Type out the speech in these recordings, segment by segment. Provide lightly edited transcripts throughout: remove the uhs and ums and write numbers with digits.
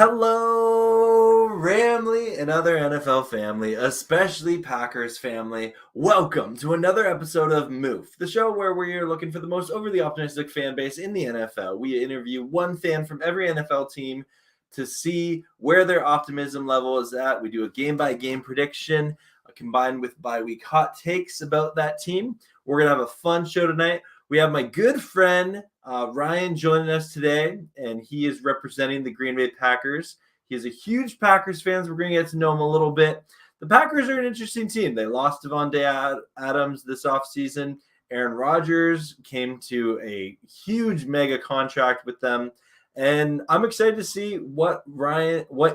Hello, Ramley and other NFL family, especially Packers family. Welcome to another episode of MOOF, the show where we're looking for the most overly optimistic fan base in the NFL. We interview one fan from every NFL team to see where their optimism level is at. We do a game-by-game prediction combined with bi-week hot takes about that team. We're going to have a fun show tonight. We have my good friend Ryan joining us today, and he is representing the Green Bay Packers. He is a huge Packers fan, so we're going to get to know him a little bit. The Packers are an interesting team. They lost Devontae Adams this offseason. Aaron Rodgers came to a huge mega contract with them, and I'm excited to see what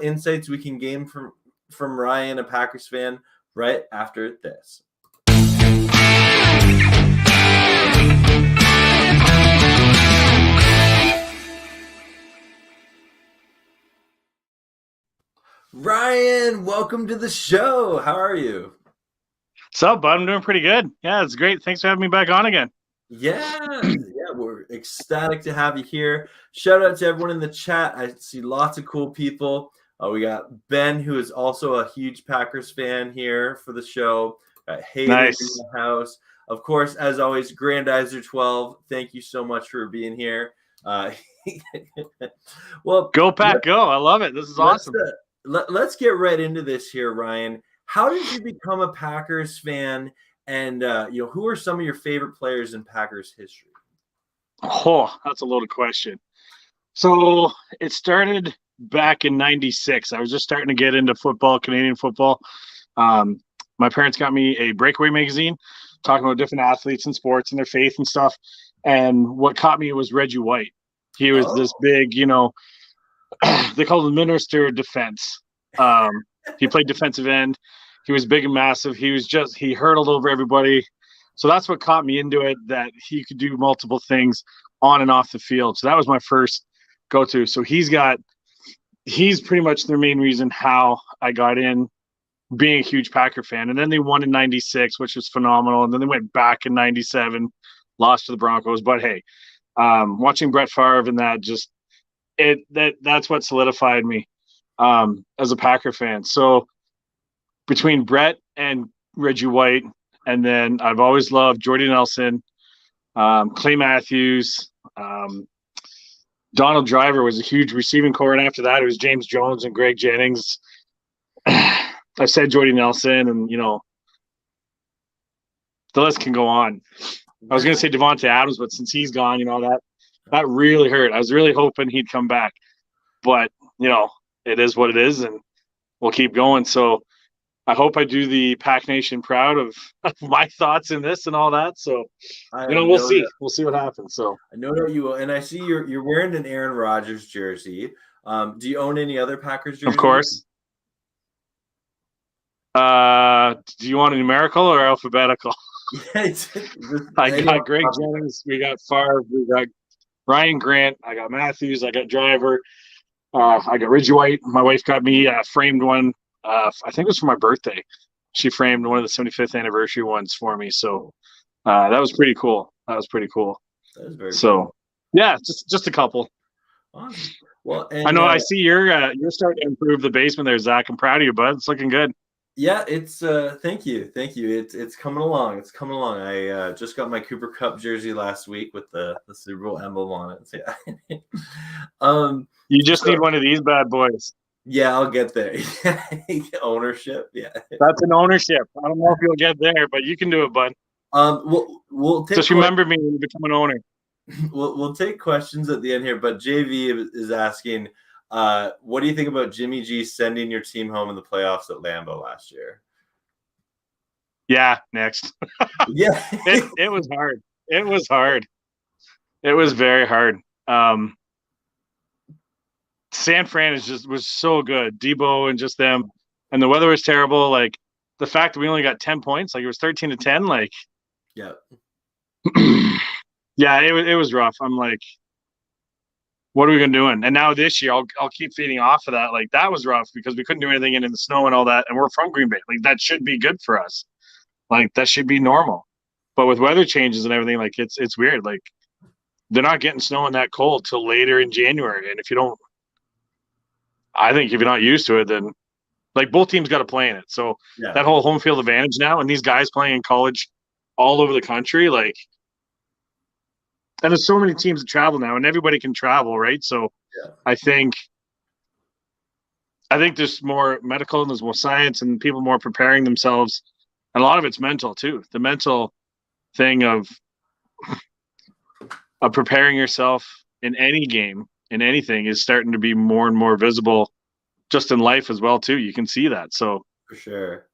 insights we can gain from Ryan, a Packers fan, right after this. Ryan, welcome to the show. How are you? What's up, bud? I'm doing pretty good. Yeah, it's great. Thanks for having me back on again. Yeah, we're ecstatic to have you here. Shout out to everyone in the chat. I see lots of cool people. We got Ben, who is also a huge Packers fan here for the show. Got Hayden in the house. Of course, as always, Grandizer12, thank you so much for being here. Well, go Pack, go. I love it. This is awesome. Let's get right into this here, Ryan. How did you become a Packers fan, and who are some of your favorite players in Packers history? Oh, that's a loaded question. So it started back in '96. I was just starting to get into football, Canadian football. My parents got me a Breakaway magazine talking about different athletes and sports and their faith and stuff. And what caught me was Reggie White. He was this big, they called him Minister of Defense. He played defensive end. He was big and massive. He hurdled over everybody. So that's what caught me into it, that he could do multiple things on and off the field. So that was my first go-to. So he's pretty much the main reason how I got in being a huge Packer fan. And then they won in '96, which was phenomenal. And then they went back in '97, lost to the Broncos. But hey, watching Brett Favre and that's what solidified me as a Packer fan. So between Brett and Reggie White, and then I've always loved Jordy Nelson, Clay Matthews, Donald Driver was a huge receiving core, and after that it was James Jones and Greg Jennings. I said Jordy Nelson, and the list can go on. I was going to say Devontae Adams, but since he's gone, that really hurt. I was really hoping he'd come back, but it is what it is, and we'll keep going. So I hope I do the Pack Nation proud of my thoughts in this and all that. So we'll see. We'll see what happens. So I know that you will, and I see you're wearing an Aaron Rodgers jersey. Do you own any other Packers jerseys? Of course. Do you want a numerical or alphabetical? I got Greg Jennings. We got Favre. We got Ryan Grant. I got Matthews. I got Driver. I got Reggie White. My wife got me framed one. I think it was for my birthday. She framed one of the 75th anniversary ones for me. So that was pretty cool. That was very cool. Yeah, just a couple. Awesome. Well, I know I see you're starting to improve the basement there, Zach. I'm proud of you, bud. It's looking good. Yeah, it's thank you. It's coming along. It's coming along. I just got my Cooper Kupp jersey last week with the Super Bowl emblem on it. So, yeah. You just need one of these bad boys. Yeah, I'll get there. Ownership, yeah. That's an ownership. I don't know if you'll get there, but you can do it, bud. We'll take just remember me when you become an owner. We'll take questions at the end here, but JV is asking, what do you think about Jimmy G sending your team home in the playoffs at Lambeau last year? Yeah, next. Yeah. It was hard. It was hard. It was very hard. San Fran was so good. Debo and just them. And the weather was terrible. Like the fact that we only got 10 points, like it was 13-10, like yeah. Yeah, it was rough. I'm like, what are we gonna do? And now this year, I'll keep feeding off of that. Like that was rough because we couldn't do anything in the snow and all that. And we're from Green Bay. Like that should be good for us. Like that should be normal. But with weather changes and everything, like it's weird. Like they're not getting snow and that cold till later in January. And if you don't, I think if you're not used to it, then like both teams got to play in it. So Yeah, that whole home field advantage now, and these guys playing in college all over the country, like, and there's so many teams that travel now, and everybody can travel, right? So yeah, I think there's more medical and there's more science and people more preparing themselves, and a lot of it's mental too. The mental thing of preparing yourself in any game, in anything, is starting to be more and more visible, just in life as well too. You can see that. So for sure.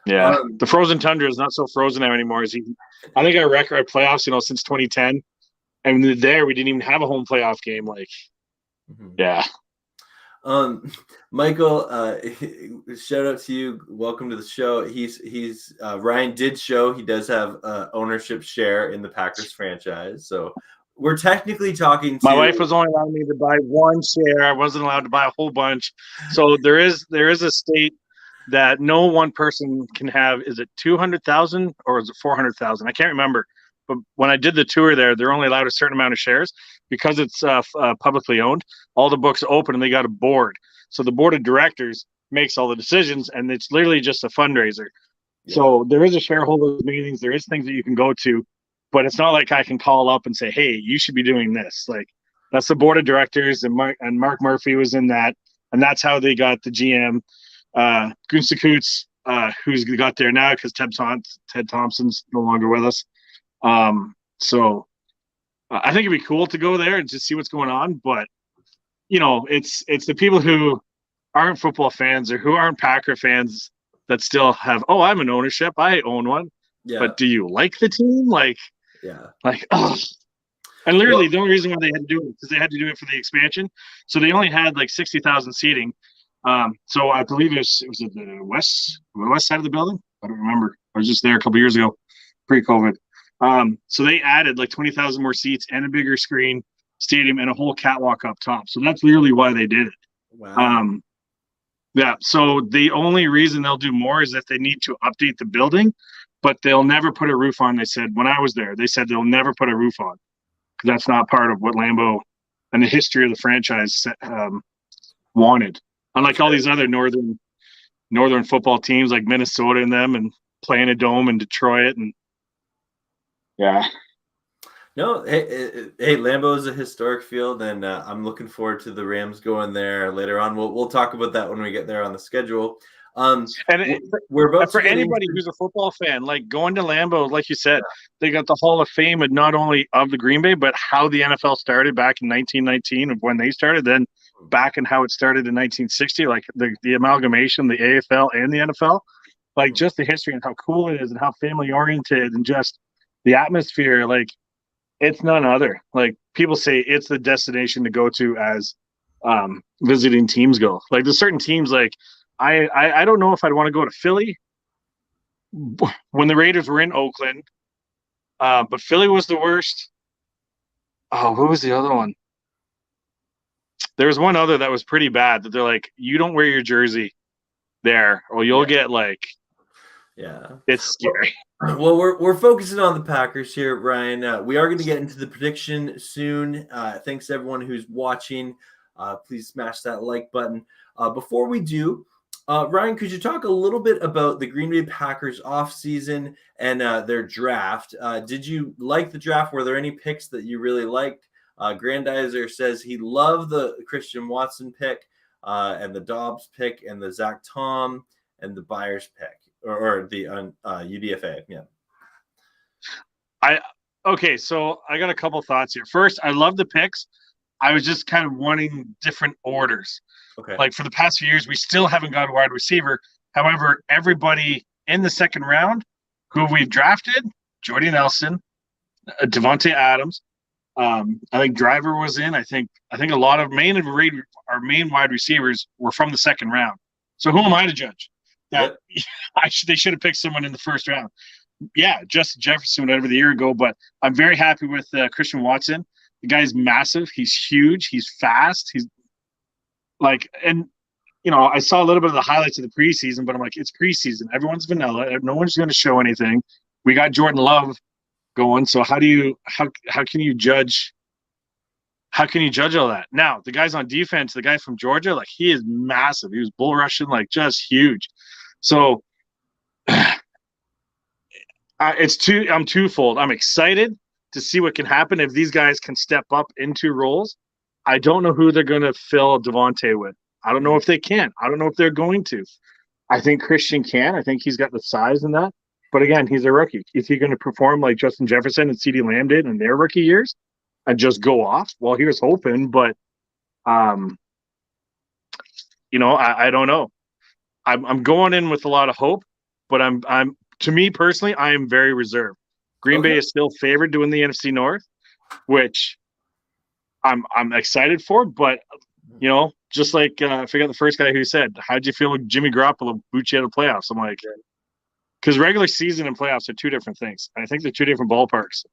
yeah, Um, the frozen tundra is not so frozen now anymore. I think our record playoffs, since 2010, and there we didn't even have a home playoff game. Like, mhm. yeah. Michael, shout out to you. Welcome to the show. He's Ryan did show he does have ownership share in the Packers franchise. So we're technically talking My to wife was only allowing me to buy one share. I wasn't allowed to buy a whole bunch. So there is a state that no one person can have. Is it 200,000 or is it 400,000? I can't remember. But when I did the tour there, they're only allowed a certain amount of shares because it's publicly owned. All the books open and they got a board. So the board of directors makes all the decisions, and it's literally just a fundraiser. yeah, So there is a shareholders meetings. There is things that you can go to, but it's not like I can call up and say, "Hey, you should be doing this." Like, that's the board of directors, and Mark Murphy was in that, and that's how they got the GM, Gunstakoots, who's got there now because Ted Thompson's no longer with us. So I think it'd be cool to go there and just see what's going on. But it's the people who aren't football fans or who aren't Packer fans that still have, oh, I'm an ownership, I own one. yeah, But do you like the team? yeah. Oh. And literally Well, the only reason why they had to do it is because they had to do it for the expansion. So they only had like 60,000 seating. So I believe it was at the west side of the building. I don't remember. I was just there a couple years ago, pre-COVID. So they added like 20,000 more seats and a bigger screen stadium and a whole catwalk up top. So that's literally why they did it. wow. Yeah. So the only reason they'll do more is if they need to update the building, but they'll never put a roof on. They said when I was there, they said they'll never put a roof on because that's not part of what Lambeau and the history of the franchise wanted. Unlike all these other northern football teams like Minnesota and them, and playing a dome in Detroit, and yeah. No, hey, Lambeau is a historic field, and I'm looking forward to the Rams going there later on. We'll talk about that when we get there on the schedule. We're about for anybody who's a football fan, like going to Lambeau, like you said, they got the Hall of Fame, and not only of the Green Bay, but how the NFL started back in 1919 of when they started, then back in how it started in 1960, like the amalgamation, the AFL and the NFL, like just the history and how cool it is and how family oriented and just the atmosphere, like it's none other. Like people say it's the destination to go to as visiting teams go. Like there's certain teams like I don't know if I'd want to go to Philly when the Raiders were in Oakland, but Philly was the worst. Oh, what was the other one? There was one other that was pretty bad that they're like, you don't wear your jersey there, or you'll get like, it's scary. Well, we're focusing on the Packers here, Ryan. We are going to get into the prediction soon. Thanks to everyone who's watching. Please smash that like button. Before we do, Ryan, could you talk a little bit about the Green Bay Packers offseason and their draft? Did you like the draft? Were there any picks that you really liked? Grandizer says he loved the Christian Watson pick and the Dobbs pick and the Zach Tom and the Byers pick or the UDFA. Yeah. Okay, so I got a couple thoughts here. First, I love the picks. I was just kind of wanting different orders. Okay. Like for the past few years, we still haven't got a wide receiver. However, everybody in the second round who we've drafted, Jordy Nelson, Devontae Adams, I think Driver was in. I think a lot of our main wide receivers were from the second round. So who am I to judge? That they should have picked someone in the first round. Yeah, Justin Jefferson, whatever the year ago. But I'm very happy with Christian Watson. The guy's massive. He's huge. He's fast. He's like, and I saw a little bit of the highlights of the preseason, but I'm like, it's preseason. Everyone's vanilla. No one's going to show anything. We got Jordan Love going. So how can you judge how can you judge all that? Now, the guys on defense, the guy from Georgia, like he is massive. He was bull rushing, like just huge. So I'm twofold. I'm excited to see what can happen if these guys can step up into roles. I don't know who they're going to fill Devontae with. I don't know if they can. I don't know if they're going to. I think Christian can. I think he's got the size in that. But again, he's a rookie. Is he going to perform like Justin Jefferson and CeeDee Lamb did in their rookie years and just go off? Well, here's hoping, but I don't know. I'm going in with a lot of hope, but I'm to me personally, I am very reserved. Green Bay is still favored to win the NFC North, which I'm excited for. But just like I forgot the first guy who said, "How'd you feel with Jimmy Garoppolo boot you out of playoffs?" I'm like, because regular season and playoffs are two different things. I think they're two different ballparks.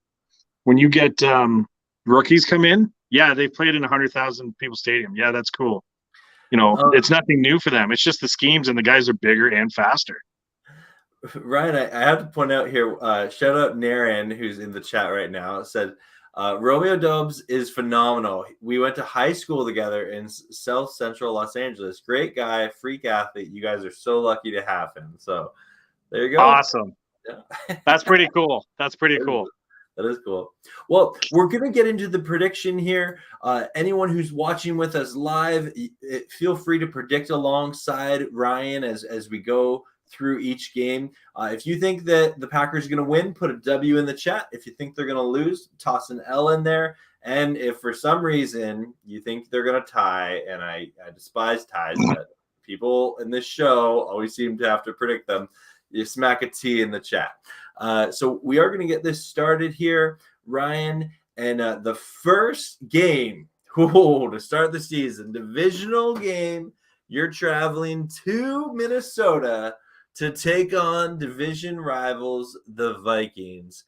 When you get rookies come in, yeah, they've played in 100,000 people stadium. Yeah, that's cool. It's nothing new for them. It's just the schemes, and the guys are bigger and faster. Ryan, I have to point out here, shout out Naren, who's in the chat right now, said, Romeo Dobbs is phenomenal. We went to high school together in South Central Los Angeles. Great guy, freak athlete. You guys are so lucky to have him. So there you go. Awesome. Yeah. That's pretty cool. That's pretty cool. That is cool. Well, we're going to get into the prediction here. Anyone who's watching with us live, feel free to predict alongside Ryan as we go through each game. If you think that the Packers are going to win, put a W in the chat. If you think they're going to lose, toss an L in there. And if for some reason you think they're going to tie, and I despise ties, but people in this show always seem to have to predict them, you smack a T in the chat. So we are going to get this started here, Ryan. And the first game to start the season, divisional game, you're traveling to Minnesota to take on division rivals, the Vikings.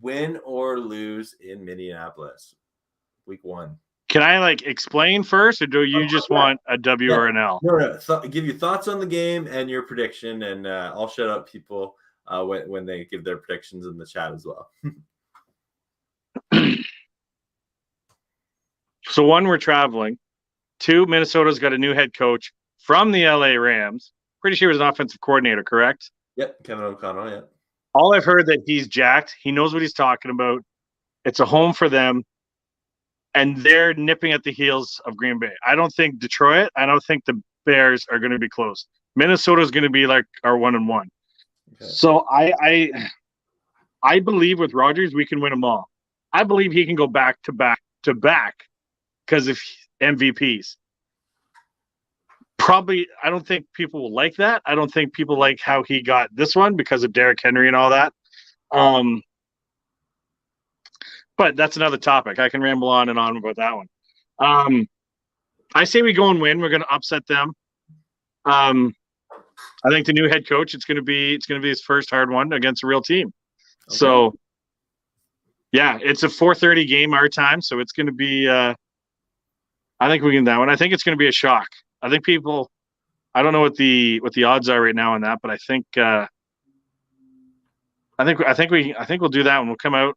Win or lose in Minneapolis, week 1. Can I explain first, or do you just want a W or an L? No. Give you thoughts on the game and your prediction, and I'll shut up people when they give their predictions in the chat as well. So 1, we're traveling. 2, Minnesota's got a new head coach from the LA Rams. Pretty sure he was an offensive coordinator, correct? Yep, Kevin O'Connell, yeah. All I've heard that he's jacked. He knows what he's talking about. It's a home for them. And they're nipping at the heels of Green Bay. I don't think Detroit, I don't think the Bears are going to be close. Minnesota's going to be like our 1-1. Okay. So I believe with Rodgers, we can win them all. I believe he can go back to back to back because of MVPs. Probably, I don't think people will like that. I don't think people like how he got this one because of Derrick Henry and all that. But that's another topic. I can ramble on and on about that one. I say we go and win. We're going to upset them. I think the new head coach, it's going to be his first hard one against a real team. Okay. So, yeah, it's a 4:30 game our time, so it's going to be. I think we can that one. I think it's going to be a shock. I think people. I don't know what the odds are right now on that, but I think we'll do that one. We'll come out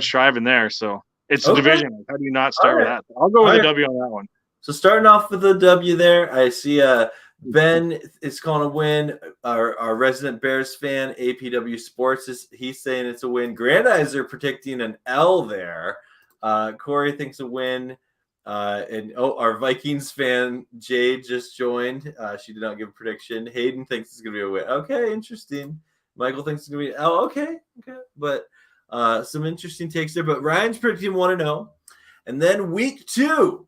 striving there. So it's a division. How do you not start with that? I'll go with a W on that one. So starting off with the W there, I see Ben is calling a win. Our resident Bears fan, APW Sports, he's saying it's a win. Grand Eyes are predicting an L there. Corey thinks a win. And our Vikings fan, Jade, just joined. She did not give a prediction. Hayden thinks it's going to be a win. Okay, interesting. Michael thinks it's going to be okay. But some interesting takes there. But Ryan's predicting 1-0. And then week 2,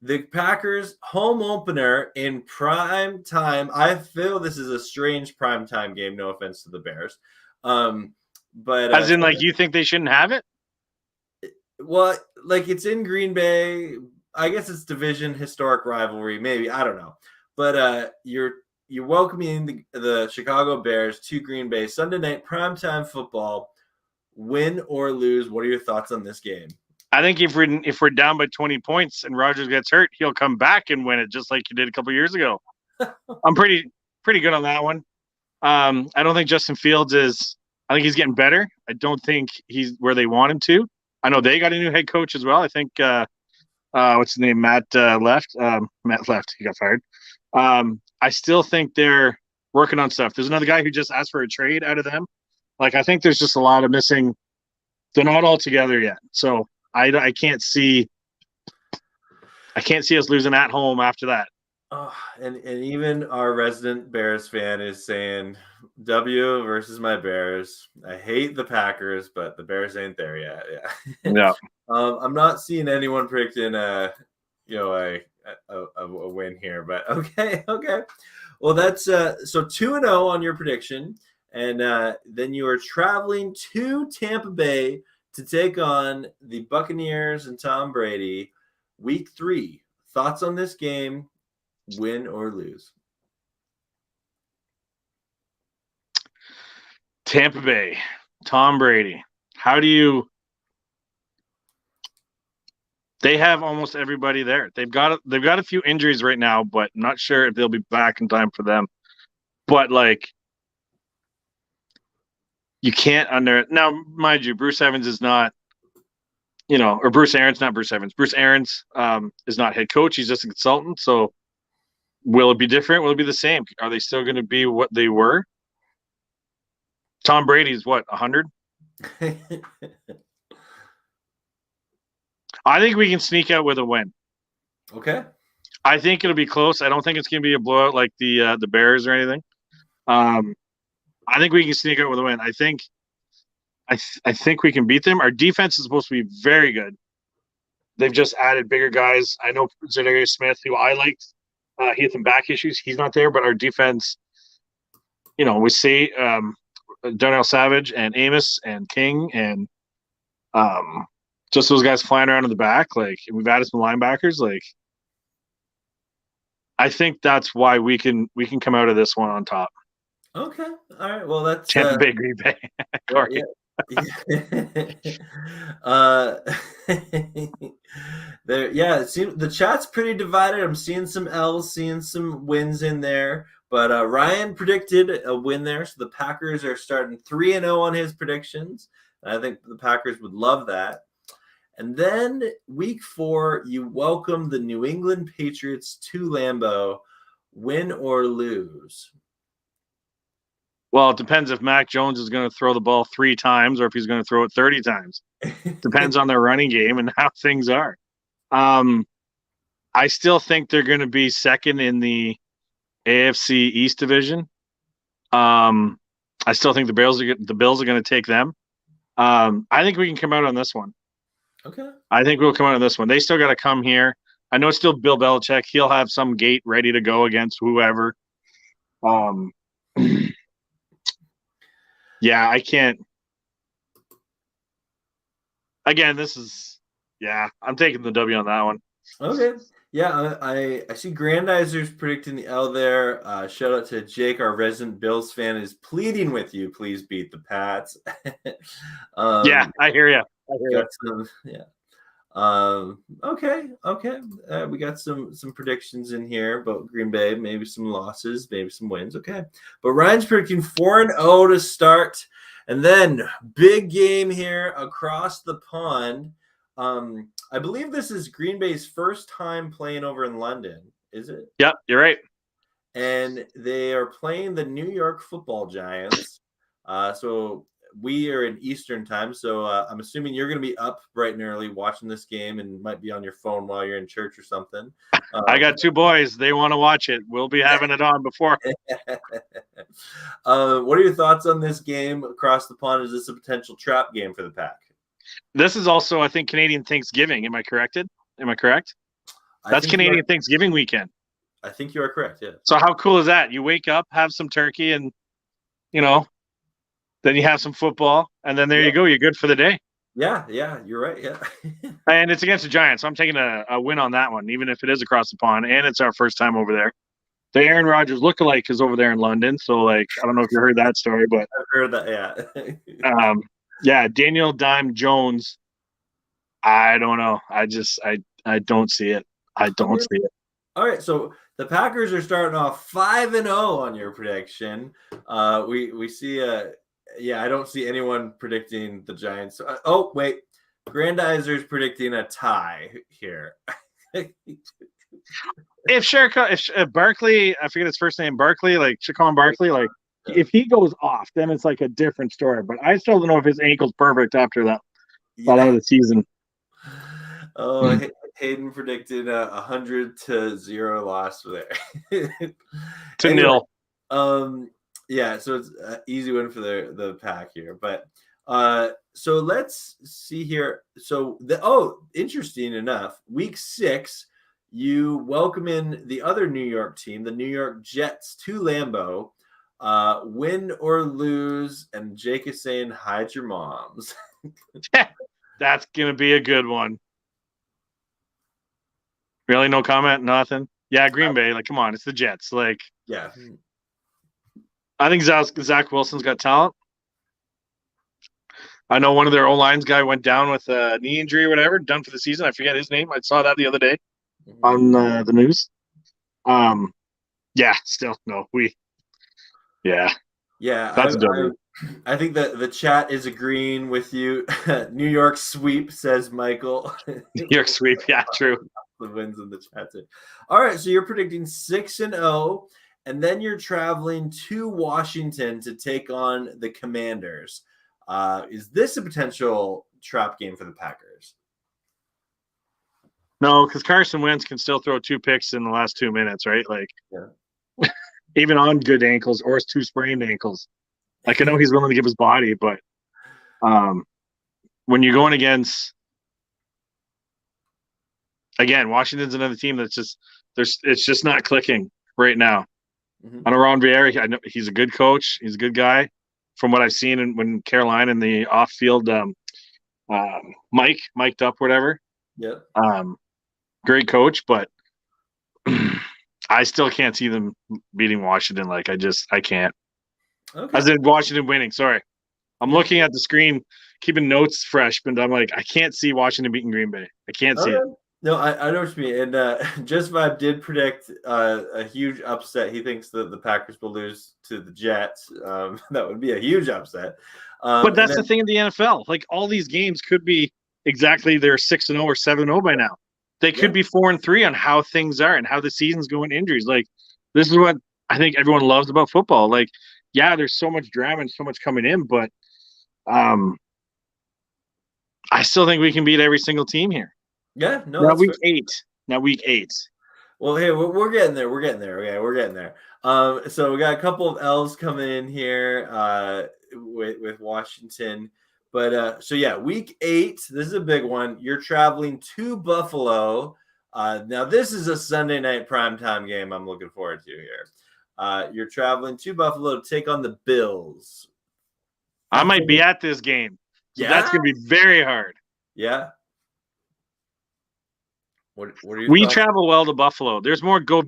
the Packers home opener in prime time. I feel this is a strange prime time game. No offense to the Bears. But as in, you think they shouldn't have it? Well, it's in Green Bay. I guess it's division, historic rivalry, maybe. I don't know. But you're welcoming the Chicago Bears to Green Bay Sunday night primetime football. Win or lose, what are your thoughts on this game? I think if we're down by 20 points and Rodgers gets hurt, he'll come back and win it just like he did a couple years ago. I'm pretty good on that one. I don't think Justin Fields is. I think he's getting better. I don't think he's where they want him to. I know they got a new head coach as well. I think what's his name? Matt left. Matt left. He got fired. I still think they're working on stuff. There's another guy who just asked for a trade out of them. Like, I think there's just a lot of missing. They're not all together yet. So I can't see us losing at home after that. Oh, and even our resident Bears fan is saying W versus my Bears. I hate the Packers, but the Bears ain't there yet. Yeah. Yeah. I'm not seeing anyone predicting a win here, but okay. Well, that's so 2-0 on your prediction, and then you are traveling to Tampa Bay to take on the Buccaneers and Tom Brady. Week 3. Thoughts on this game? Win or lose? Tampa Bay, Tom Brady. How do you? They have almost everybody there. They've got a few injuries right now, but I'm not sure if they'll be back in time for them. But like, you can't now, mind you, Bruce Evans is not, or Bruce Arians, not Bruce Evans. Bruce Arians is not head coach. He's just a consultant. So will it be different? Will it be the same? Are they still going to be what they were? Tom Brady's what, 100? I think we can sneak out with a win. Okay. I think it'll be close. I don't think it's going to be a blowout like the Bears or anything. I think we can sneak out with a win. I think we can beat them. Our defense is supposed to be very good. They've just added bigger guys. I know Zadarius Smith, who I liked. He had some back issues. He's not there, but our defense, we see Darnell Savage and Amos and King and just those guys flying around in the back. Like, we've added some linebackers. Like, I think that's why we can come out of this one on top. Okay. All right. Well, that's Tampa Bay, Green Bay. Yeah. It seems the chat's pretty divided. I'm seeing some L's, seeing some wins in there, but Ryan predicted a win there, so the Packers are starting 3-0 on his predictions. I think the Packers would love that. And then week 4, you welcome the New England Patriots to Lambeau. Win or lose? Well, it depends if Mac Jones is going to throw the ball 3 times or if he's going to throw it 30 times. Depends on their running game and how things are. I still think they're going to be second in the AFC East division. I still think the Bills are going to take them. I think we can come out on this one. Okay. I think we'll come out on this one. They still got to come here. I know it's still Bill Belichick. He'll have some gate ready to go against whoever. Yeah, I can't. Again, I'm taking the W on that one. Okay. Yeah, I see Grandizer's predicting the L there. Shout out to Jake, our resident Bills fan, is pleading with you. Please beat the Pats. Yeah, I hear you. Okay. We got some predictions in here about Green Bay, maybe some losses, maybe some wins. Okay. But Ryan's predicting 4-0 to start. And then big game here across the pond. I believe this is Green Bay's first time playing over in London, is it? Yep, you're right. And they are playing the New York Football Giants. So we are in Eastern time, so I'm assuming you're going to be up bright and early watching this game and might be on your phone while you're in church or something. I got 2 boys. They want to watch it. We'll be having it on before. What are your thoughts on this game across the pond? Is this a potential trap game for the Pack? This is also, I think, Canadian Thanksgiving. Am I correct? That's Canadian Thanksgiving weekend. I think you are correct, yeah. So how cool is that? You wake up, have some turkey, and, then you have some football, and then there you go. You're good for the day. Yeah, you're right, yeah. And it's against the Giants, so I'm taking a win on that one, even if it is across the pond, and it's our first time over there. The Aaron Rodgers lookalike is over there in London, so, I don't know if you heard that story, but I've heard that, yeah. Yeah, Daniel Dime Jones. I don't know. I don't see it. I don't see it. All right, so the Packers are starting off 5-0 on your prediction. We see I don't see anyone predicting the Giants. Oh wait, Grandizer's predicting a tie here. If Barkley, I forget his first name, Barkley, like Chacon Barkley, like if he goes off, then it's like a different story. But I still don't know if his ankle's perfect after that Yeah. out of the season. Oh, Hayden predicted 100-0 loss there. To Anyway, nil. Yeah, so it's an easy win for the Pack here. But so let's see here. So interesting enough, week 6, you welcome in the other New York team, the New York Jets, to Lambeau. Win or lose, and Jake is saying hide your moms. That's gonna be a good one. Really, no comment, nothing. Yeah, Green Bay. Like, come on, it's the Jets. Like, Yeah, I think Zach Wilson's got talent. I know one of their O-lines guy went down with a knee injury or whatever, done for the season. I forget his name. I saw that the other day on the news. Yeah, still no. Yeah. That's a W. I think that the chat is agreeing with you. New York sweep, says Michael. New York sweep. Yeah, true. The wins in the chat too. All right, so you're predicting 6-0, and then you're traveling to Washington to take on the Commanders. Is this a potential trap game for the Packers? No, because Carson Wentz can still throw 2 picks in the last 2 minutes, right? Like, yeah. Even on good ankles or 2 sprained ankles. Like, I know he's willing to give his body, but when you're going against, again, Washington's another team that's just it's just not clicking right now. Mm-hmm. I know Ron Rivera, I know he's a good coach, he's a good guy. From what I've seen when Carolina in the off-field, mic'd up, whatever. Yeah. Great coach, but I still can't see them beating Washington. Like, I can't. Okay. As in Washington winning. Sorry, I'm looking at the screen, keeping notes fresh, but I'm like, I can't see Washington beating Green Bay. I can't see it. No, I know what you mean. And Just Vibe did predict a huge upset. He thinks that the Packers will lose to the Jets. That would be a huge upset. But that's the thing in the NFL. Like, all these games could be exactly they're 6-0 or 7-0 by now. They could be 4-3 on how things are and how the season's going. Injuries. Like, this is what I think everyone loves about football. Like, yeah, there's so much drama and so much coming in, but I still think we can beat every single team here. Yeah, no. Now week 8. Well, hey, we're getting there. We're getting there. Okay, we're getting there. So we got a couple of L's coming in here with Washington. But so yeah, week 8. This is a big one. You're traveling to Buffalo. Now this is a Sunday night primetime game I'm looking forward to here. You're traveling to Buffalo to take on the Bills. I might be at this game. So that's gonna be very hard. Yeah. What are we thoughts? Travel well to Buffalo. There's more go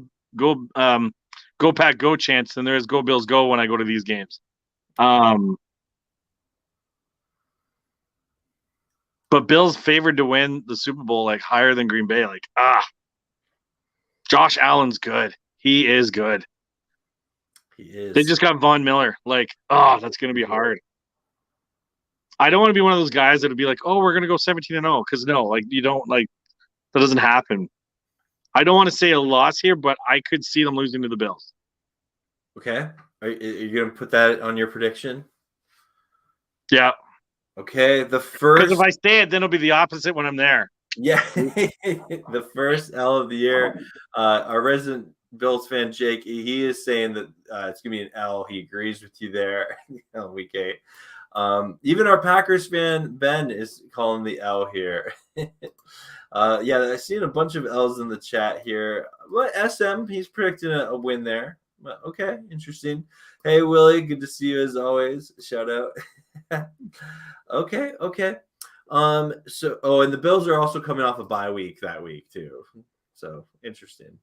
Pack go chance than there is go Bills go when I go to these games. But Bills favored to win the Super Bowl, like, higher than Green Bay. Like, Josh Allen's good. He is good. He is. They just got Von Miller. Like, that's going to be hard. I don't want to be one of those guys that would be like, we're going to go 17-0. Because no, like, you don't, like, that doesn't happen. I don't want to say a loss here, but I could see them losing to the Bills. Okay. Are you going to put that on your prediction? Yeah. Okay. The first. Because if I say it, then it'll be the opposite when I'm there. Yeah. The first L of the year. Our resident Bills fan, Jake, he is saying that it's going to be an L. He agrees with you there on week 8. Even our Packers fan, Ben, is calling the L here. Yeah, I've seen a bunch of L's in the chat here. But SM, he's predicting a win there. Okay, interesting. Hey, Willie, good to see you as always. Shout out. Okay. So, and the Bills are also coming off a bye week that week too. So interesting.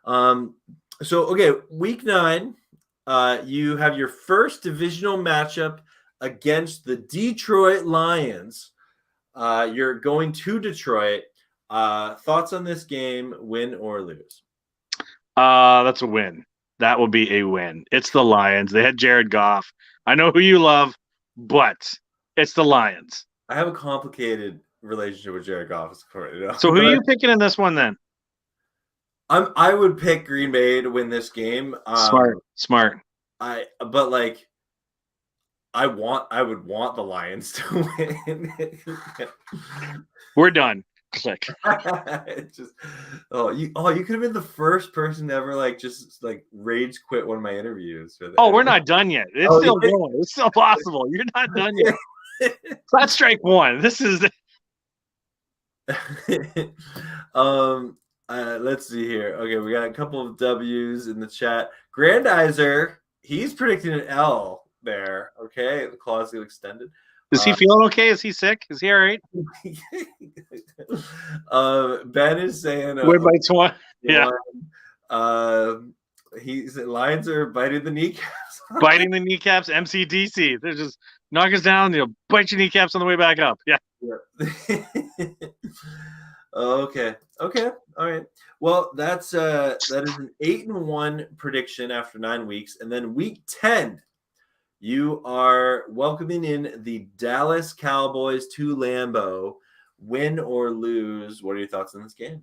Okay, week 9, you have your first divisional matchup against the Detroit Lions. You're going to Detroit. Thoughts on this game, win or lose? That's a win. That will be a win. It's the Lions. They had Jared Goff. I know who you love, but it's the Lions. I have a complicated relationship with Jared Goff. So who are you picking in this one then? I would pick Green Bay to win this game. Smart. But like I would want the Lions to win. We're done. Click. You could have been the first person to ever just rage quit one of my interviews. We're not done yet. It's still going. It's still possible. You're not done yet. That's strike one. This is. Let's see here. Okay, we got a couple of W's in the chat. Grandizer, he's predicting an L there. Okay, the clause get extended. Is he feeling okay? Is he sick? Is he all right? Ben is saying win by 20. Yeah. He's Lions are biting the kneecaps. Biting the kneecaps, MCDC. They're just knock us down, bite your kneecaps on the way back up. Yeah. Okay. All right. Well, that is an 8-1 prediction after 9 weeks, and then week 10, you are welcoming in the Dallas Cowboys to Lambeau. Win or lose, what are your thoughts on this game?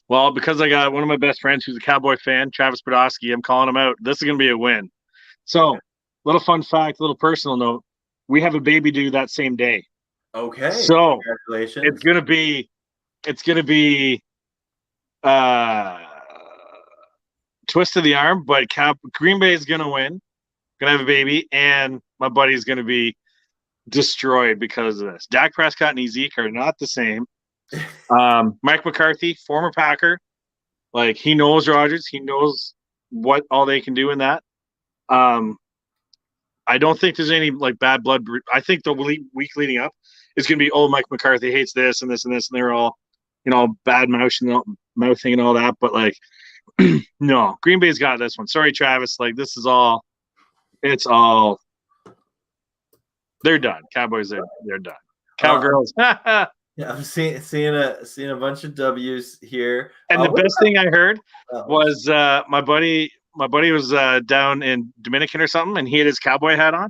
Well, because I got one of my best friends who's a Cowboy fan, Travis Brodowski, I'm calling him out. This is going to be a win. So, little fun fact, little personal note. We have a baby due that same day. Okay. So, congratulations. It's going to be twist of the arm, but Green Bay is going to win. Going to have a baby, and my buddy's going to be destroyed because of this. Dak Prescott and Zeke are not the same. Mike McCarthy, former Packer, he knows Rodgers. He knows what all they can do in that. I don't think there's any bad blood. I think the week leading up is going to be, Mike McCarthy hates this and this and this, and they're all, bad mouthing and all that. But no, Green Bay's got this one. Sorry, Travis. This is all. It's all. They're done. Cowboys, they're done. Cowgirls. Yeah, I'm seeing a bunch of W's here. And the best thing I heard was my buddy was down in Dominican or something, and he had his cowboy hat on.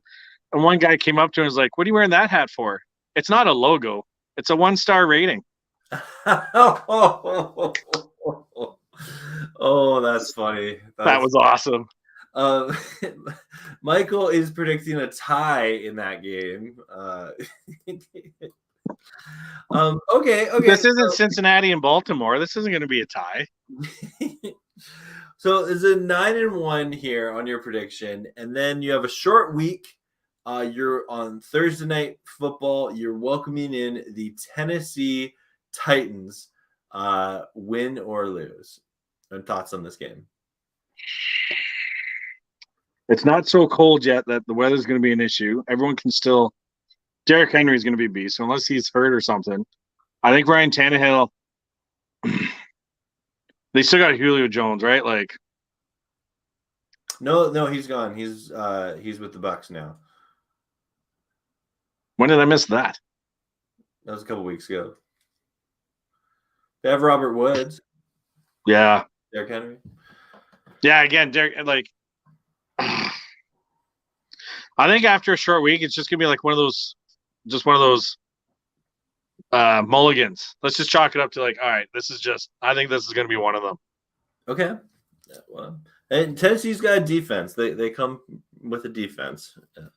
And one guy came up to him and was like, "What are you wearing that hat for?" It's not a logo. It's a 1-star rating. Oh, that's funny. That was awesome. Michael is predicting a tie in that game. Okay. This isn't Cincinnati and Baltimore. This isn't going to be a tie. So it's a 9-1 here on your prediction, and then you have a short week. You're on Thursday Night Football. You're welcoming in the Tennessee Titans. Win or lose? And thoughts on this game? It's not so cold yet that the weather's going to be an issue. Everyone can still. Derrick Henry is going to be a beast, so unless he's hurt or something. I think Ryan Tannehill. They still got Julio Jones, right? No, he's gone. He's with the Bucs now. When did I miss that? That was a couple weeks ago. They have Robert Woods. Yeah. Derrick Henry. Yeah, again, Derrick, I think after a short week, it's just gonna be one of those mulligans. Let's just chalk it up to all right, I think this is gonna be one of them. Okay. Yeah, well, and Tennessee's got a defense. They come with a defense. Yeah.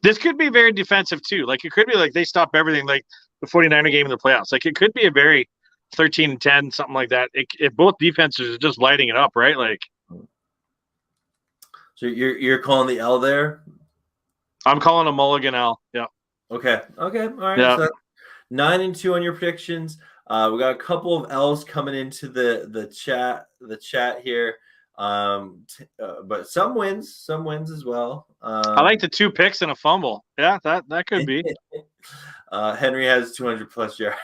This could be very defensive too. It could be they stop everything, the 49er game in the playoffs. It could be a very 13-10, something like that. If both defenses are just lighting it up, right? So you're calling the L there? I'm calling a mulligan L. Yeah. Okay. All right. Yeah. So 9-2 on your predictions. We got a couple of L's coming into the chat here. But some wins as well. I like the 2 picks and a fumble. Yeah, that could be. Henry has 200 plus yards.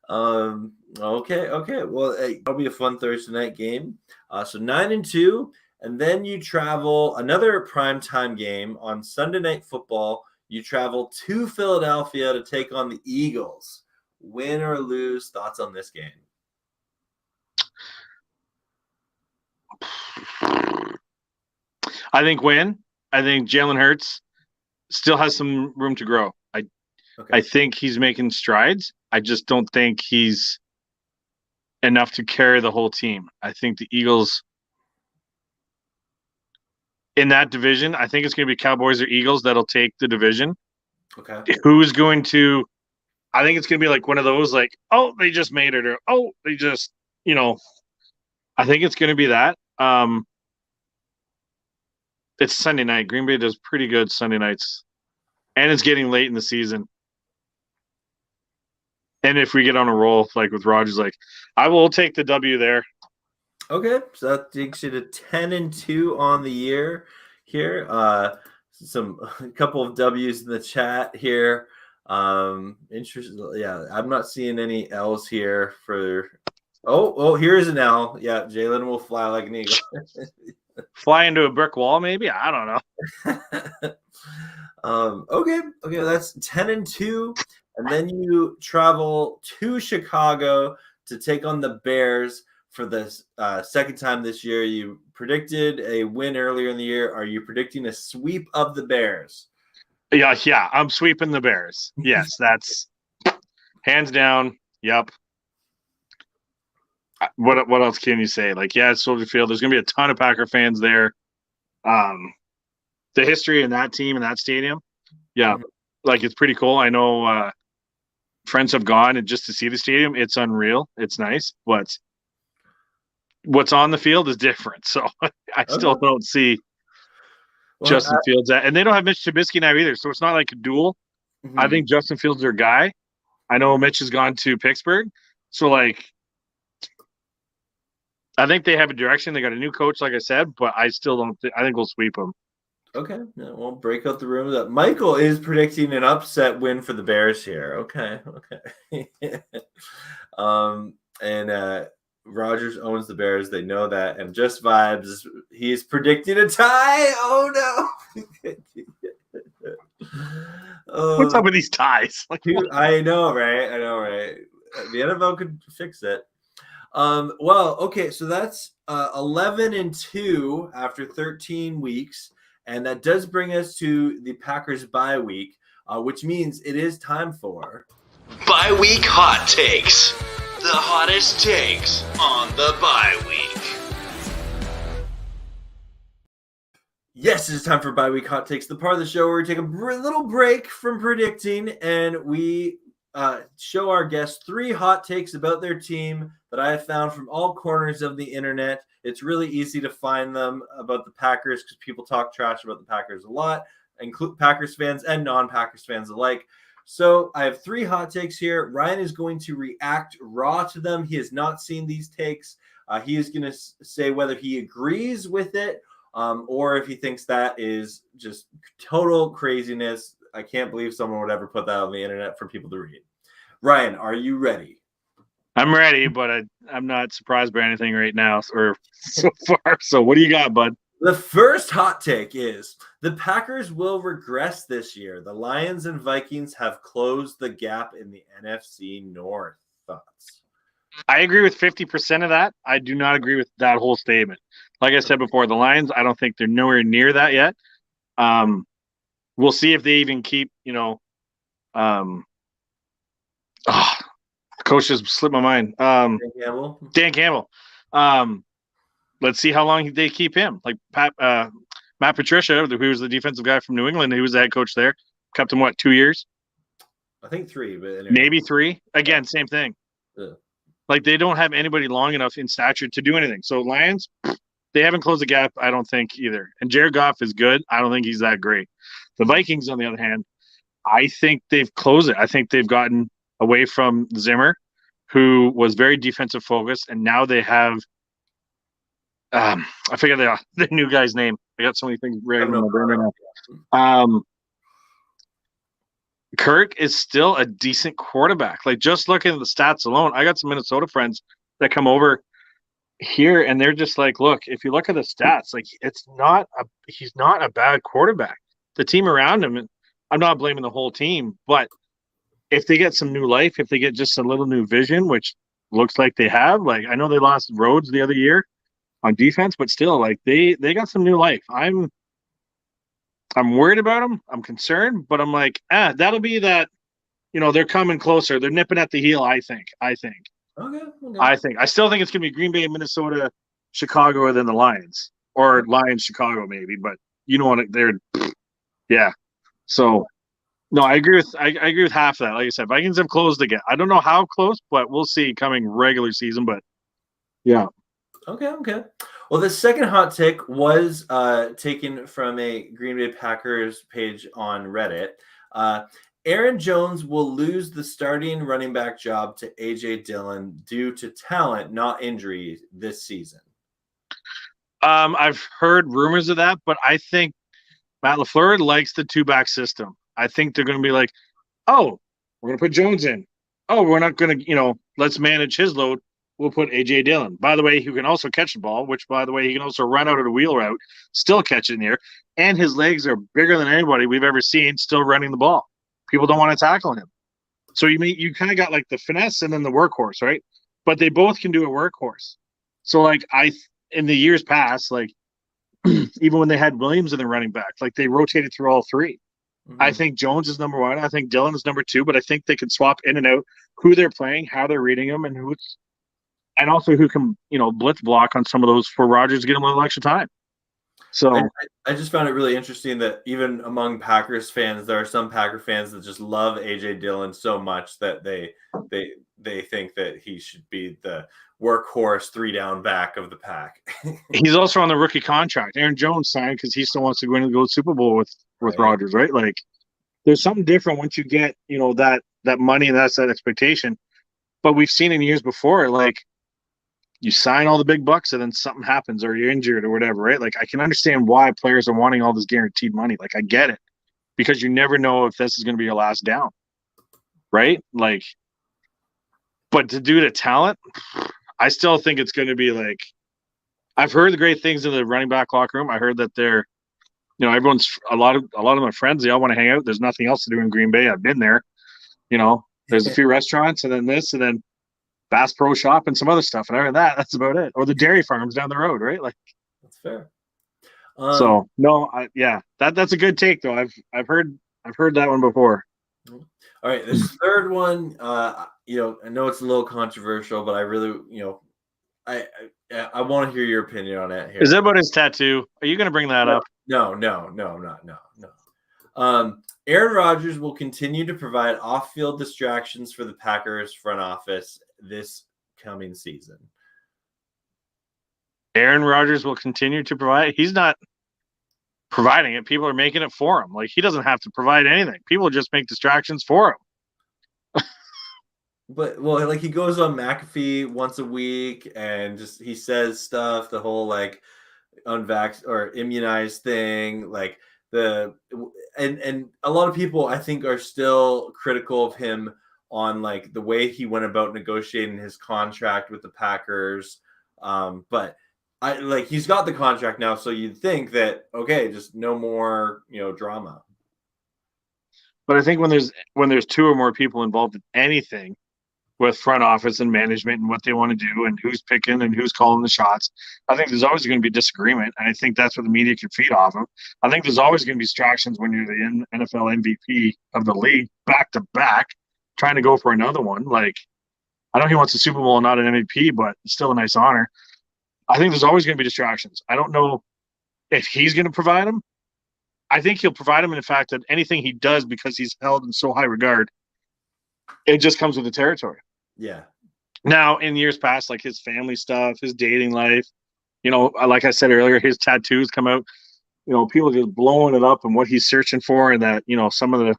Okay. Well, that'll be a fun Thursday night game. So 9-2, and then you travel another primetime game on Sunday Night Football. You travel to Philadelphia to take on the Eagles. Win or lose? Thoughts on this game? I think win. I think Jalen Hurts still has some room to grow. I Okay. think he's making strides. I just don't think he's enough to carry the whole team. I think the Eagles in that division, I think it's going to be Cowboys or Eagles that'll take the division. Okay. Who's going to? I think it's going to be like one of those, like, oh, they just made it, or oh, they just, I think it's going to be that. It's Sunday night. Green Bay does pretty good Sunday nights, and it's getting late in the season. And if we get on a roll, like with Rodgers, like, I will take the W there. Okay, so that takes you to 10-2 on the year here. A couple of W's in the chat here. Interesting. Yeah, I'm not seeing any L's here for. Oh, here's an L. Yeah, Jalen will fly like an eagle. Fly into a brick wall, maybe. I don't know. Okay, that's 10-2, and then you travel to Chicago to take on the Bears for the second time this year. You predicted a win earlier in the year. Are you predicting a sweep of the Bears? Yeah, I'm sweeping the Bears. Yes, that's hands down. Yep. What else can you say? Like, yeah, it's Soldier Field. There's going to be a ton of Packer fans there. The history in that team and that stadium, yeah, like it's pretty cool. I know friends have gone, and just to see the stadium, it's unreal. It's nice, but what's on the field is different. So I still don't see Justin Fields and they don't have Mitch Trubisky now either. So it's not like a duel. I think Justin Fields is their guy. I know Mitch has gone to Pittsburgh. So, like, I think they have a direction. They got a new coach, like I said, but I still don't I think we'll sweep them. Okay. Yeah, we'll break out the room. That Michael is predicting an upset win for the Bears here. Okay. And Rodgers owns the Bears. They know that. And Just Vibes, he's predicting a tie. Oh, no. What's up with these ties? I know, right? The NFL could fix it. Well, okay, so that's 11-2 after 13 weeks, and that does bring us to the Packers bye week, which means it is time for bye week hot takes. The hottest takes on the bye week. Yes, it's time for bye week hot takes, the part of the show where we take a little break from predicting and we show our guests 3 hot takes about their team that I have found from all corners of the internet. It's really easy to find them about the Packers because people talk trash about the Packers a lot, include Packers fans and non-Packers fans alike. So I have 3 hot takes here. Ryan is going to react raw to them. He has not seen these takes. He is going to say whether he agrees with it or if he thinks that is just total craziness. I can't believe someone would ever put that on the internet for people to read. Ryan, are you ready? I'm ready, but I'm not surprised by anything right now or so far. So what do you got, bud? The first hot take is the Packers will regress this year. The Lions and Vikings have closed the gap in the NFC North. Thoughts? I agree with 50% of that. I do not agree with that whole statement. Like I said before, the Lions, I don't think they're nowhere near that yet. We'll see if they even keep, coach just slipped my mind. Dan Campbell. Let's see how long they keep him. Like Matt Patricia, who was the defensive guy from New England, who was the head coach there, kept him 2 years? I think 3, but anyway. Maybe 3. Again, same thing. Yeah. Like they don't have anybody long enough in stature to do anything. So Lions, they haven't closed the gap, I don't think either. And Jared Goff is good. I don't think he's that great. The Vikings, on the other hand, I think they've closed it. I think they've gotten away from Zimmer, who was very defensive focused, and now they have I forget the new guy's name. I got so many things right in my brain right now. Kirk is still a decent quarterback. Like just looking at the stats alone, I got some Minnesota friends that come over here and they're just like, look, if you look at the stats, like he's not a bad quarterback. The team around him, I'm not blaming the whole team, but if they get some new life, if they get just a little new vision, which looks like they have, like I know they lost Rhodes the other year on defense, but still, like they got some new life. I'm worried about them. I'm concerned, but I'm like, that'll be that. They're coming closer. They're nipping at the heel. I think. Okay. I still think it's gonna be Green Bay, Minnesota, Chicago, and then the Lions, or Lions, Chicago, maybe. But you know what? They're yeah. So no, I agree with half that. Like I said, Vikings have closed again. I don't know how close, but we'll see coming regular season. But yeah. Okay. Well, the second hot take was taken from a Green Bay Packers page on Reddit. Aaron Jones will lose the starting running back job to A.J. Dillon due to talent, not injury, this season. I've heard rumors of that, but I think Matt LaFleur likes the two-back system. I think they're going to be like, oh, we're going to put Jones in. Oh, we're not going to, let's manage his load. We'll put A.J. Dillon. By the way, he can also catch the ball, which, by the way, he can also run out of the wheel route, still catch it in the air. And his legs are bigger than anybody we've ever seen still running the ball. People don't want to tackle him. So you kind of got like the finesse and then the workhorse, right? But they both can do a workhorse. So like in the years past, like even when they had Williams in the running back, like they rotated through all three. Mm-hmm. I think Jones is number one. I think Dillon is number two, but I think they can swap in and out who they're playing, how they're reading them, and also who can, blitz block on some of those for Rodgers to get him a little extra time. So I just found it really interesting that even among Packers fans, there are some Packer fans that just love A.J. Dillon so much that they think that he should be the workhorse 3-down back of the pack. He's also on the rookie contract. Aaron Jones signed because he still wants to go in and go to Super Bowl with Rodgers, right? Like there's something different once you get, that money and that's that expectation. But we've seen in years before, like you sign all the big bucks and then something happens or you're injured or whatever, right? Like I can understand why players are wanting all this guaranteed money. Like I get it because you never know if this is going to be your last down, right? Like, but to do the talent, I still think it's going to be like, I've heard the great things in the running back locker room. I heard that they're, everyone's a lot of my friends, they all want to hang out. There's nothing else to do in Green Bay. I've been there, there's a few restaurants and then this and then Bass Pro Shop and some other stuff, and other than that's about it. Or the dairy farms down the road, right? Like that's fair. So no, that's a good take though. I've heard that one before. All right, this third one, I know it's a little controversial, but I really, I want to hear your opinion on it here. Is that about his tattoo? Are you going to bring that up? No, no. Aaron Rodgers will continue to provide off-field distractions for the Packers front office this coming season. Aaron Rodgers will continue to provide. He's not providing it. People are making it for him. Like he doesn't have to provide anything. People just make distractions for him. But like he goes on McAfee once a week and just he says stuff. The whole like unvaxxed or immunized thing, like and a lot of people I think are still critical of him on like the way he went about negotiating his contract with the Packers. But he's got the contract now, so you'd think that okay, just no more, drama. But I think when there's two or more people involved in anything with front office and management and what they want to do and who's picking and who's calling the shots, I think there's always going to be disagreement. And I think that's what the media can feed off of. I think there's always going to be distractions when you're the NFL MVP of the league back to back, trying to go for another one. Like, I know he wants a Super Bowl and not an MVP, but it's still a nice honor. I think there's always going to be distractions. I don't know if he's going to provide them. I think he'll provide them in the fact that anything he does, because he's held in so high regard, it just comes with the territory. Yeah. Now, in years past, like his family stuff, his dating life, like I said earlier, his tattoos come out, people just blowing it up and what he's searching for, and that, some of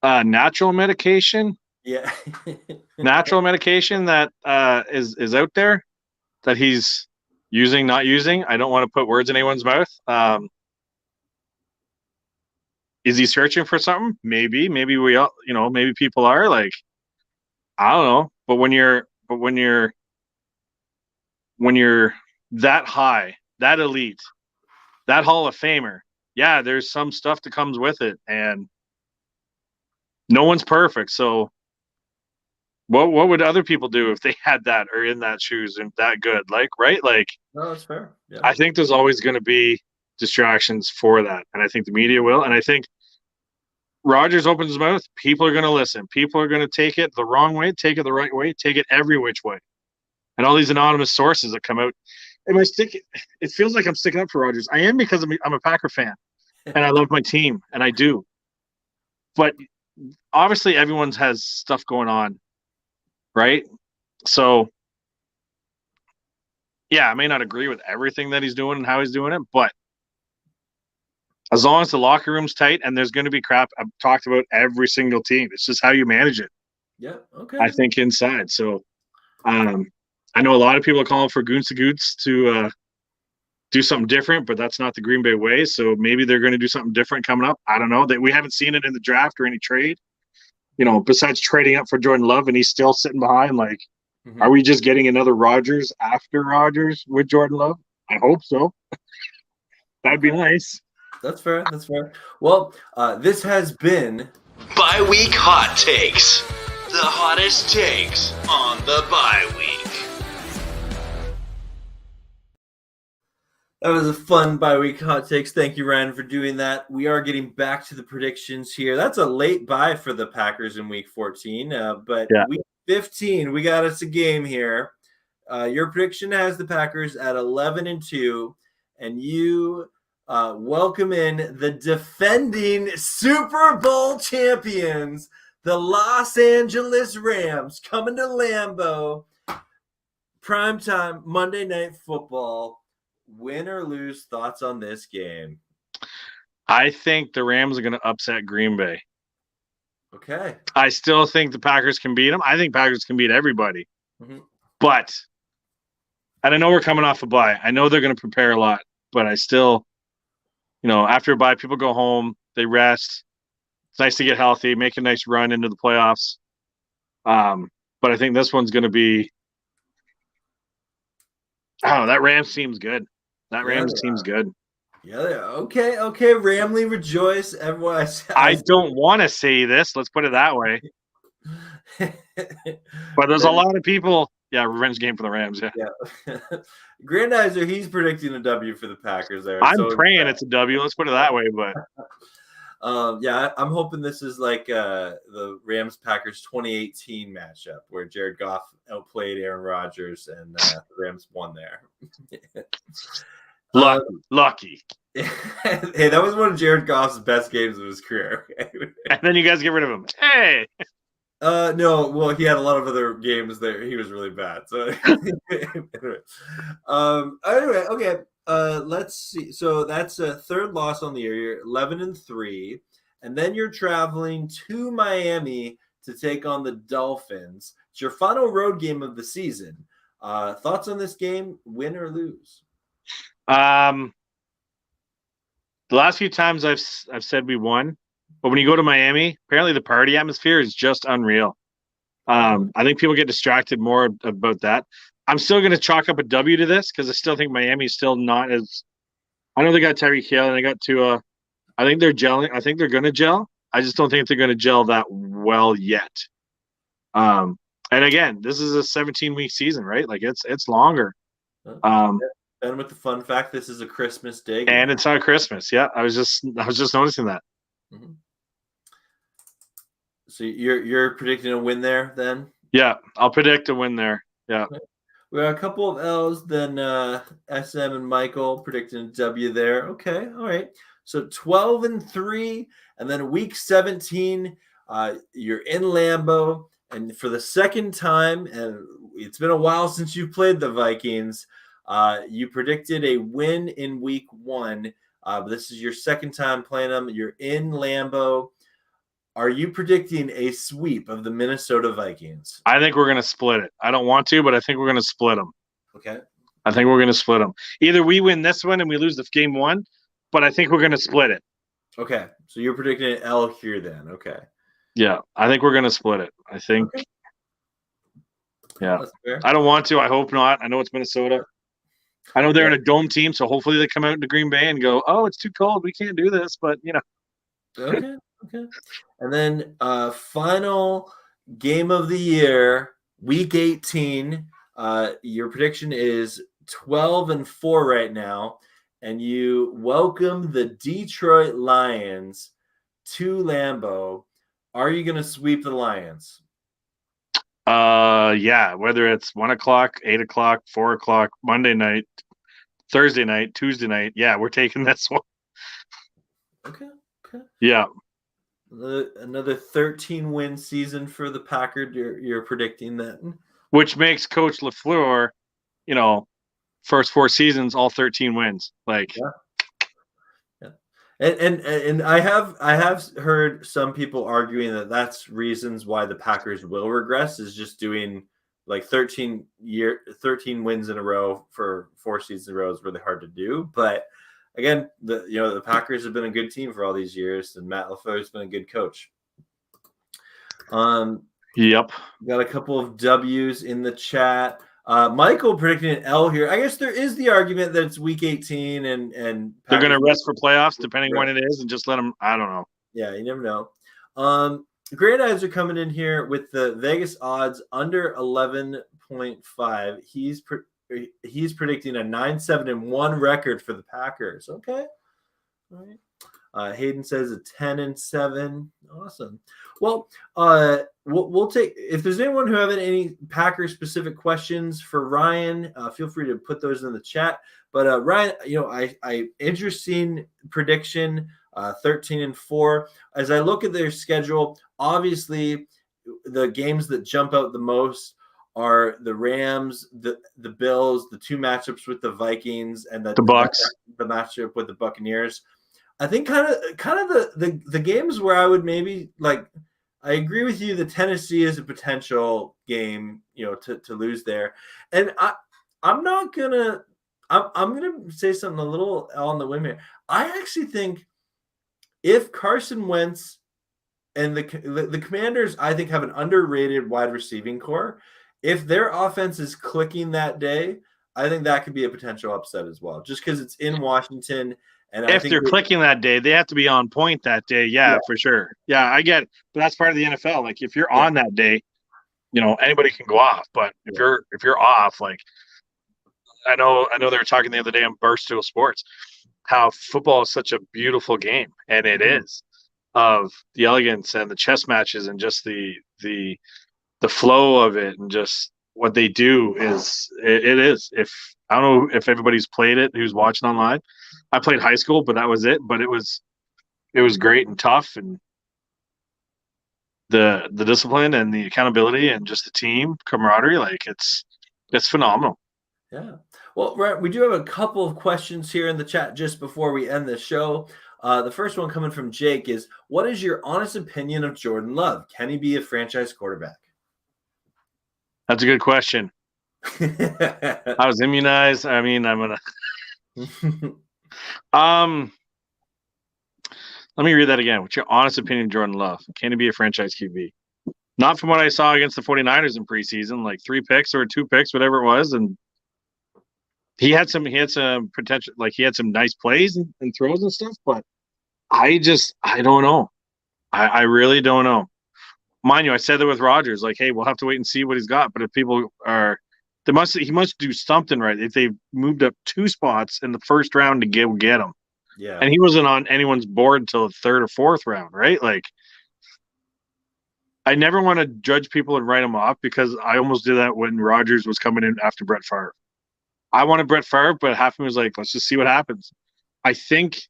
the natural medication. Yeah. Natural medication that is out there that he's using, not using. I don't want to put words in anyone's mouth. Is he searching for something? Maybe we all, maybe people are like, I don't know. But when you're that high, that elite, that Hall of Famer, yeah, there's some stuff that comes with it, and no one's perfect. So what would other people do if they had that or in that shoes and that good? Like, right? Like, no, that's fair. Yeah. I think there's always going to be distractions for that. And I think the media will. And I think Rodgers opens his mouth, people are going to listen. People are going to take it the wrong way, take it the right way, take it every which way. And all these anonymous sources that come out. It feels like I'm sticking up for Rodgers. I am, because I'm a Packer fan and I love my team, and I do. But obviously everyone has stuff going on, right? So, yeah, I may not agree with everything that he's doing and how he's doing it, but as long as the locker room's tight, and there's going to be crap, I've talked about every single team. It's just how you manage it. Yeah, okay. I think inside. So I know a lot of people are calling for Goons to do something different, but that's not the Green Bay way. So maybe they're going to do something different coming up. I don't know. We haven't seen it in the draft or any trade. Besides trading up for Jordan Love, and he's still sitting behind. Like, are we just getting another Rodgers after Rodgers with Jordan Love? I hope so. That'd be nice. That's fair. That's fair. Well, this has been Bi-Week Hot Takes. The hottest takes on the bye week. That was a fun bye-week hot takes. Thank you, Ryan, for doing that. We are getting back to the predictions here. That's a late bye for the Packers in week 14, but yeah. Week 15, we got us a game here. Your prediction has the Packers at 11-2, and you welcome in the defending Super Bowl champions, the Los Angeles Rams, coming to Lambeau. Primetime Monday Night Football. Win or lose, thoughts on this game? I think the Rams are going to upset Green Bay. Okay. I still think the Packers can beat them. I think Packers can beat everybody. But, and I know we're coming off a bye. I know they're going to prepare a lot, but I still, after a bye, people go home, they rest. It's nice to get healthy, make a nice run into the playoffs. But I think this one's going to be, that Rams team's good. That Rams team's good. Yeah. Okay. Ramley, rejoice. Everyone. I don't want to say this. Let's put it that way. But there's a lot of people. Yeah, revenge game for the Rams. Yeah. Grandizer, he's predicting a W for the Packers there. I'm praying it's a W. Let's put it that way. But I'm hoping this is like the Rams-Packers 2018 matchup where Jared Goff outplayed Aaron Rodgers and the Rams won there. Lucky. Hey, that was one of Jared Goff's best games of his career. And then you guys get rid of him. Hey. No, well, he had a lot of other games there. He was really bad. So anyway, okay. Let's see. So that's a third loss on the year. You're 11-3, and then you're traveling to Miami to take on the Dolphins. It's your final road game of the season. Thoughts on this game? Win or lose? The last few times I've said we won, but when you go to Miami, apparently the party atmosphere is just unreal. I think people get distracted more about that. I'm still going to chalk up a W to this because I still think Miami's still not as. I know they got Tyreek Hill and they got Tua. I think they're gelling. I think they're going to gel. I just don't think they're going to gel that well yet. And again, this is a 17-week season, right? Like it's longer. And with the fun fact, this is a Christmas day game. And it's on Christmas. Yeah, I was just noticing that. Mm-hmm. So you're predicting a win there, then? Yeah, I'll predict a win there. Yeah. Okay. We got a couple of L's, then SM and Michael predicting a W there. Okay, all right. So 12-3, and then week 17, you're in Lambeau, and for the second time, and it's been a while since you played the Vikings. You predicted a win in week 1. But this is your second time playing them. You're in Lambeau. Are you predicting a sweep of the Minnesota Vikings? I think we're going to split it. I don't want to, but I think we're going to split them. Okay. I think we're going to split them. Either we win this one and we lose the game 1, but I think we're going to split it. Okay. So you're predicting an L here then. Okay. Yeah. I think we're going to split it. I think. Okay. Yeah. I don't want to. I hope not. I know it's Minnesota. I know they're in a dome team, so hopefully they come out into Green Bay and go, oh, it's too cold. We can't do this. But, Okay. And then final game of the year, week 18. Your prediction is 12-4 right now. and you welcome the Detroit Lions to Lambeau, are you going to sweep the Lions? Yeah, whether it's 1 o'clock, 8 o'clock, 4 o'clock, Monday night, Thursday night, Tuesday night. Yeah, we're taking this one. Okay. Yeah. Another 13-win season for the Packers. You're predicting that, which makes Coach LaFleur, first 4 seasons, all 13 wins. Like, yeah. And I have heard some people arguing that that's reasons why the Packers will regress, is just doing like 13 wins in a row for 4 seasons in a row is really hard to do. But again, the Packers have been a good team for all these years, and Matt LaFleur's been a good coach. Yep. Got a couple of W's in the chat. Michael predicting an L here. I guess there is the argument that it's week 18 and they're going to rest for playoffs depending when it is and just let them. I don't know. Yeah, you never know. Great Eyes are coming in here with the Vegas odds under 11.5. He's predicting a 9-7-1 record for the Packers. Okay. All right. Hayden says a 10-7. Awesome. Well, we'll take, if there's anyone who have any Packers specific questions for Ryan, feel free to put those in the chat. But Ryan, I interesting prediction, 13-4. As I look at their schedule, obviously the games that jump out the most are the Rams, the Bills, the 2 matchups with the Vikings, and the Bucs, the matchup with the Buccaneers. I think kind of the games where I would maybe like. I agree with you. The Tennessee is a potential game, to lose there, and I'm gonna say something a little on the whim here. I actually think if Carson Wentz and the Commanders, I think, have an underrated wide receiving core. If their offense is clicking that day, I think that could be a potential upset as well, just because it's in Washington. And if they're clicking that day, they have to be on point that day. Yeah, for sure. Yeah, I get it. But that's part of the NFL. Like, if you're on that day, anybody can go off. But if you're off, like, I know they were talking the other day on Barstool Sports how football is such a beautiful game, and it is, of the elegance and the chess matches and just the flow of it, and just what they do is it is. If I don't know if everybody's played it who's watching online. I played high school, but that was it. But it was great and tough, and the discipline and the accountability and just the team camaraderie, like it's phenomenal. Yeah. Well, right, we do have a couple of questions here in the chat just before we end the show. The first one coming from Jake is, what is your honest opinion of Jordan Love? Can he be a franchise quarterback? That's a good question. I was immunized. I mean, I'm gonna let me read that again. What's your honest opinion of Jordan Love? Can he be a franchise QB? Not from what I saw against the 49ers in preseason, like 3 picks or 2 picks, whatever it was, and he had some potential, like he had some nice plays and throws and stuff, but I don't know. I really don't know. Mind you, I said that with Rodgers, like, hey, we'll have to wait and see what he's got. But if people are, he must do something right. If they've moved up 2 spots in the first round to get him, yeah, and he wasn't on anyone's board until the 3rd or 4th round, right? Like, I never want to judge people and write them off, because I almost did that when Rodgers was coming in after Brett Favre. I wanted Brett Favre, but half of me was like, let's just see what happens. I think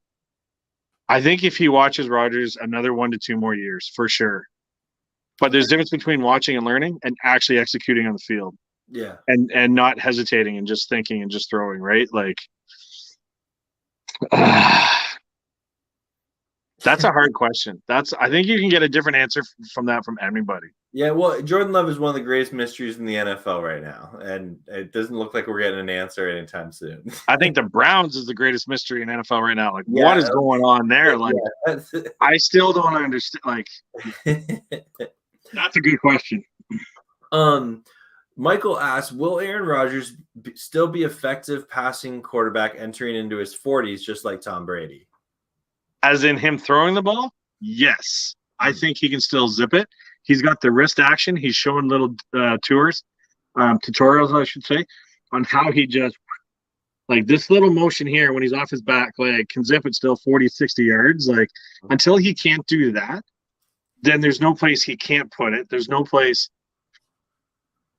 if he watches Rodgers another 1 to 2 more years, for sure. But there's a difference between watching and learning and actually executing on the field. Yeah. And not hesitating and just thinking and just throwing, right? Like, that's a hard question. I think you can get a different answer from anybody. Yeah, well, Jordan Love is one of the greatest mysteries in the NFL right now, and it doesn't look like we're getting an answer anytime soon. I think the Browns is the greatest mystery in NFL right now. Like, what is going on there? Like, I still don't understand. Like, that's a good question. Michael asks, will Aaron Rodgers still be effective passing quarterback entering into his 40s, just like Tom Brady? As in him throwing the ball? Yes. I think he can still zip it. He's got the wrist action. He's showing little tutorials, I should say, on how he just Like this little motion here when he's off his back leg can zip it still 40, 60 yards. Like until he can't do that, then there's no place he can't put it. There's no place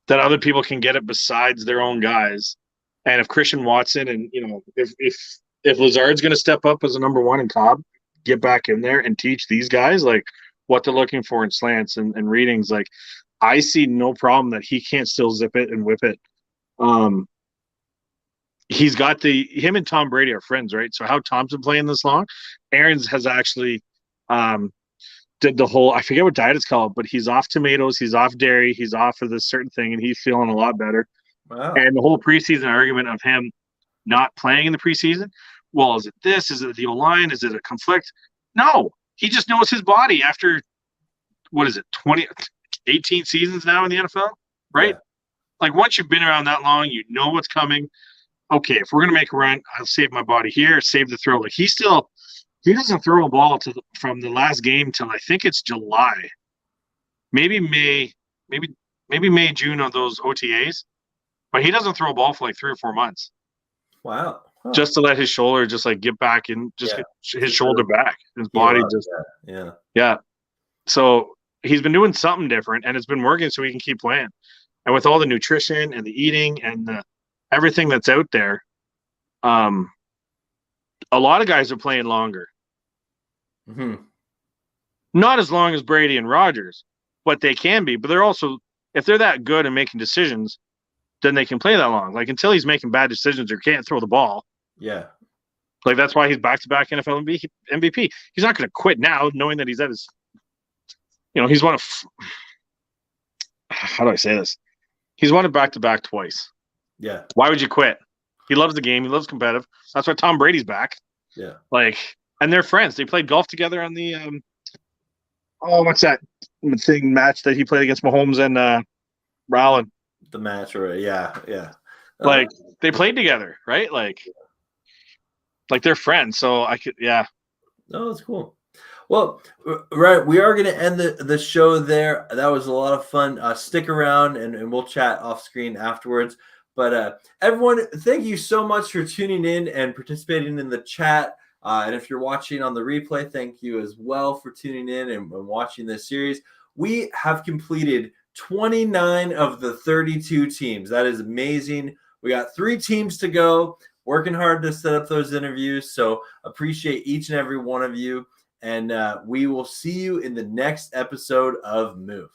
that other people can get it besides their own guys. And if Christian Watson and, if Lazard's going to step up as a number one and Cobb get back in there and teach these guys like what they're looking for in slants and readings, like I see no problem that he can't still zip it and whip it. He's got him and Tom Brady are friends, right? So how Tom's been playing this long, Aaron's has actually did the whole, I forget what diet it's called, but he's off tomatoes, he's off dairy, he's off of this certain thing, and he's feeling a lot better. Wow. And the whole preseason argument of him not playing in the preseason, well, is it this? Is it the O-line? Is it a conflict? No, he just knows his body after, 18 seasons now in the NFL, right? Yeah. Like once you've been around that long, you know what's coming. Okay, if we're going to make a run, I'll save my body here, save the throw. Like he doesn't throw a ball from the last game till I think it's July, maybe May, June on those OTAs, but he doesn't throw a ball for like 3 or 4 months. Wow. Huh. Just to let his shoulder just like get back and just get his shoulder back, his body just yeah. So he's been doing something different, and it's been working, so he can keep playing. And with all the nutrition and the eating and the everything that's out there, a lot of guys are playing longer. Mm-hmm. Not as long as Brady and Rodgers, but they can be. But they're also, if they're that good and making decisions, then they can play that long. Like until he's making bad decisions or can't throw the ball. Yeah. Like that's why he's back-to-back NFL MVP. He's not going to quit now, knowing that he's at his, he's won how do I say this? He's won it back-to-back twice. Yeah. Why would you quit? He loves the game. He loves competitive. That's why Tom Brady's back. Yeah. Like, and they're friends. They played golf together on the what's that thing match that he played against Mahomes and Rowland? The match, or yeah. Like they played together, right? Like they're friends. So I could, yeah. Oh, that's cool. Well, right, we are going to end the show there. That was a lot of fun. Stick around, and we'll chat off screen afterwards. But everyone, thank you so much for tuning in and participating in the chat. And if you're watching on the replay, thank you as well for tuning in and watching this series. We have completed 29 of the 32 teams. That is amazing. We got 3 teams to go. Working hard to set up those interviews. So appreciate each and every one of you. And we will see you in the next episode of MOOF.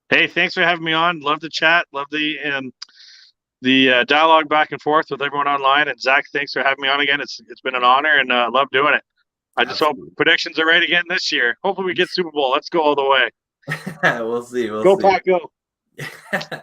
Hey, thanks for having me on. Love the chat. Love the dialogue back and forth with everyone online. And Zach, thanks for having me on again. It's been an honor, and love doing it. I just hope predictions are right again this year. Hopefully we get Super Bowl. Let's go all the way. We'll see. Go Pack, go.